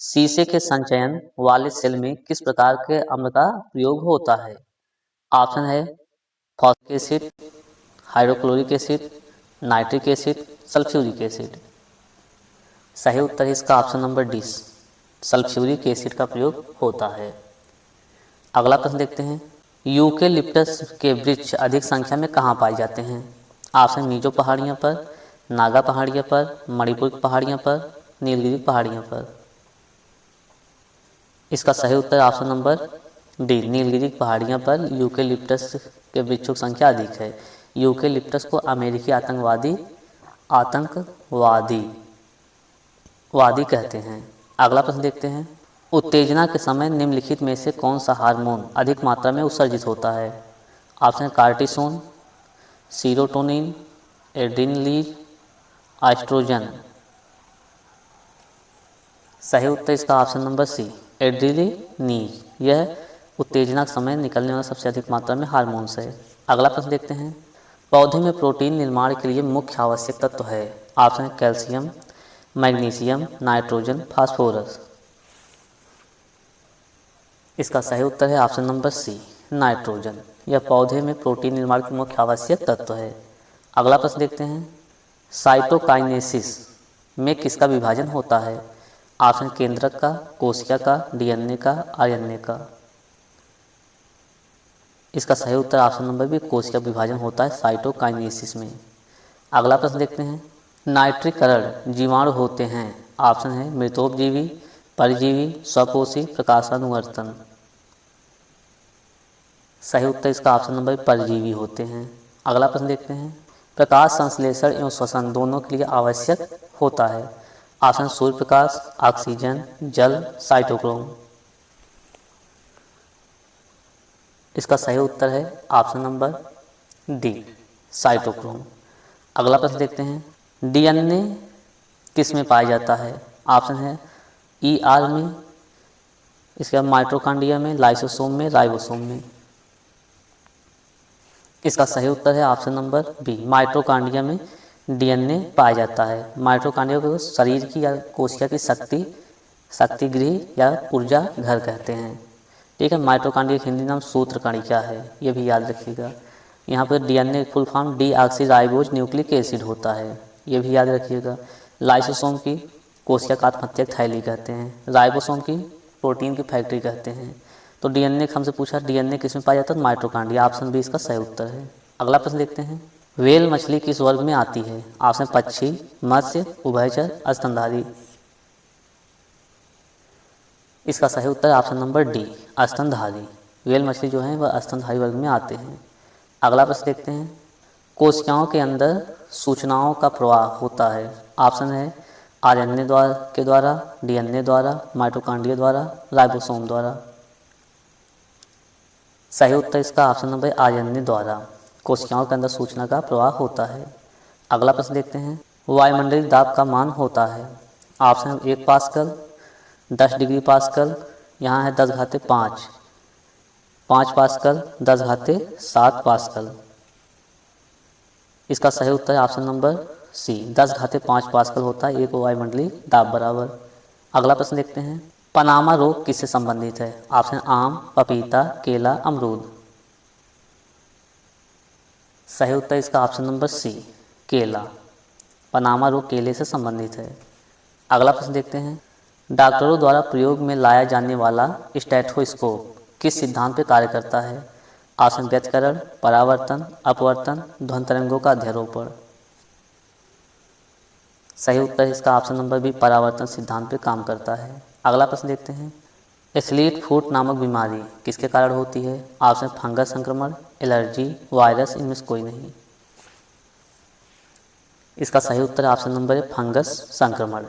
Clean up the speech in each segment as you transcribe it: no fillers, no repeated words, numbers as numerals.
शीशे के संचयन वाले सेल में किस प्रकार के अम्ल का प्रयोग होता है? ऑप्शन है phosphoric acid, hydrochloric acid, nitric acid, sulphuric acid. सही उत्तर है इसका option number D, sulphuric acid का प्रयोग होता है। अगला प्रश्न देखते हैं, यूकेलिप्टस के वृक्ष अधिक संख्या में कहाँ पाए जाते हैं? ऑप्शन मिजो पहाड़ियों पर, नागा पहाड़ियों पर, मणिपुर की पहाड़ियों पर, नीलगिरी पहाड़ियों पर। इसका सही उत्तर ऑप्शन नंबर डी, नीलगिरी पहाड़ियों पर यूकेलिप्टस के वृक्षों की संख्या अधिक है। यूकेलिप्टस को अमेरिकी आतंकवादी कहते हैं। अगला प्रश्न देखते हैं, उत्तेजना के समय निम्नलिखित में से कौन सा हार्मोन अधिक मात्रा में उत्सर्जित होता है? Option cortisone, serotonin, adrenaline, oestrogen. सही उत्तर इसका ऑप्शन नंबर सी, एड्रेनलिन। यह उत्तेजना के समय निकलने वाला सबसे अधिक मात्रा में हार्मोन्स है। अगला प्रश्न देखते हैं, पौधे में प्रोटीन निर्माण के लिए मुख्य आवश्यक तत्व है? Option calcium, magnesium, nitrogen, phosphorus. इसका सही उत्तर है ऑप्शन नंबर सी, नाइट्रोजन। यह पौधे में प्रोटीन निर्माण के मुख्य आवश्यक तत्व है। अगला प्रश्न देखते हैं, साइटोकाइनेसिस में किसका विभाजन होता है? ऑप्शन केंद्रक का, कोशिका का, डीएनए का, आरएनए का। इसका सही उत्तर ऑप्शन नंबर बी, कोशिका विभाजन होता है साइटोकाइनेसिस में। अगला प्रश्न देखते हैं, नाइट्रीकरण जीवाणु होते हैं? ऑप्शन है मृतोपजीवी, परजीवी, स्वपोषी, प्रकाशानुवर्तन। सही उत्तर इसका ऑप्शन नंबर परजीवी होते हैं। अगला प्रश्न देखते हैं, प्रकाश संश्लेषण एवं श्वसन दोनों के लिए आवश्यक होता है? ऑप्शन सूर्य प्रकाश, ऑक्सीजन, जल, साइटोक्रोम। इसका सही उत्तर है ऑप्शन नंबर डी, साइटोक्रोम। अगला प्रश्न देखते हैं, डीएनए किस में पाया जाता है? ऑप्शन है ईआर में, इसके बाद माइटोकॉन्ड्रिया में, लाइसोसोम में, राइबोसोम में। इसका सही उत्तर है ऑप्शन नंबर बी, माइटोकॉन्ड्रिया में डीएनए पाया जाता है। माइटोकॉन्ड्रिया को शरीर की या कोशिका की शक्ति गृह या ऊर्जा घर कहते हैं। ठीक है, माइटोकॉन्ड्रिया का हिंदी नाम सूत्रकणिका है, ये भी याद रखिएगा। यहाँ पर DNA full form deoxyribose nucleic acid होता है, ये भी याद रखिएगा। लाइसोसोम की कोशिका का आत्महत्यक थैली कहते हैं, राइबोसोम की प्रोटीन की फैक्ट्री कहते हैं। तो डीएनए हमसे पूछा डीएनए किस में पाया जाता है? माइटोकॉन्ड्रिया, ऑप्शन बी इसका सही उत्तर है। अगला प्रश्न देखते हैं, व्हेल मछली किस वर्ग में आती है? ऑप्शन पक्षी, मत्स्य, उभयचर, स्तनधारी। इसका सही उत्तर ऑप्शन नंबर डी, स्तनधारी। व्हेल मछली जो है वह स्तनधारी वर्ग में आते हैं। अगला प्रश्न देखते हैं, कोशिकाओं के अंदर सूचनाओं का प्रवाह होता है? ऑप्शन है आरएनए के द्वारा, डीएनए द्वारा, माइटोकॉन्ड्रिया द्वारा, राइबोसोम द्वारा। सही उत्तर इसका ऑप्शन नंबर आरएनए द्वारा कोशिकाओं के अंदर सूचना का प्रवाह होता है। अगला प्रश्न देखते हैं, वायुमंडलीय दाब का मान होता है? ऑप्शन 1 पास्कल, 10 डिग्री पास्कल, यहाँ है 10⁵5, 5 पास्कल, 10⁻7 पास्कल। इसका सही उत्तर है ऑप्शन नंबर सी, 10⁻5 पास्कल होता है एक वायुमंडलीय दाब बराबर। अगला प्रश्न देखते हैं, पनामा रोग किससे संबंधित है? ऑप्शन आम, पपीता, केला, अमरूद। सही उत्तर इसका ऑप्शन नंबर सी, केला। पनामा रोग केले से संबंधित है। अगला प्रश्न देखते हैं, डॉक्टरों द्वारा प्रयोग में लाया जाने वाला स्टेथोस्कोप किस सिद्धांत पर कार्य करता है? ऑप्शन व्यतिकरण, परावर्तन, अपवर्तन, ध्वनि तरंगों का अध्यारोपण। सही उत्तर इसका ऑप्शन नंबर बी, परावर्तन सिद्धांत पर काम करता है। अगला प्रश्न देखते हैं, स्लीट फुट नामक बीमारी किसके कारण होती है? ऑप्शन फंगस संक्रमण, एलर्जी, वायरस, इनमें से कोई नहीं। इसका सही उत्तर ऑप्शन नंबर है फंगस संक्रमण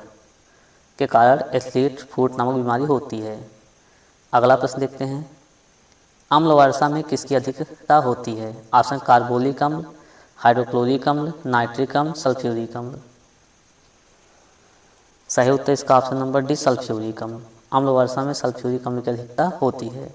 के कारण स्लीट फुट नामक बीमारी होती है। अगला प्रश्न देखते हैं, अम्ल वर्षा में किसकी अधिकता होती है? ऑप्शन कार्बोलिक अम्ल, हाइड्रोक्लोरिक अम्ल, नाइट्रिक अम्ल, सल्फ्यूरिक अम्ल। सही उत्तर इसका ऑप्शन नंबर डी, सल्फ्यूरिक अम्ल। अम्ल वर्षा में सल्फ्यूरिक अम्ल की अधिकता होती है।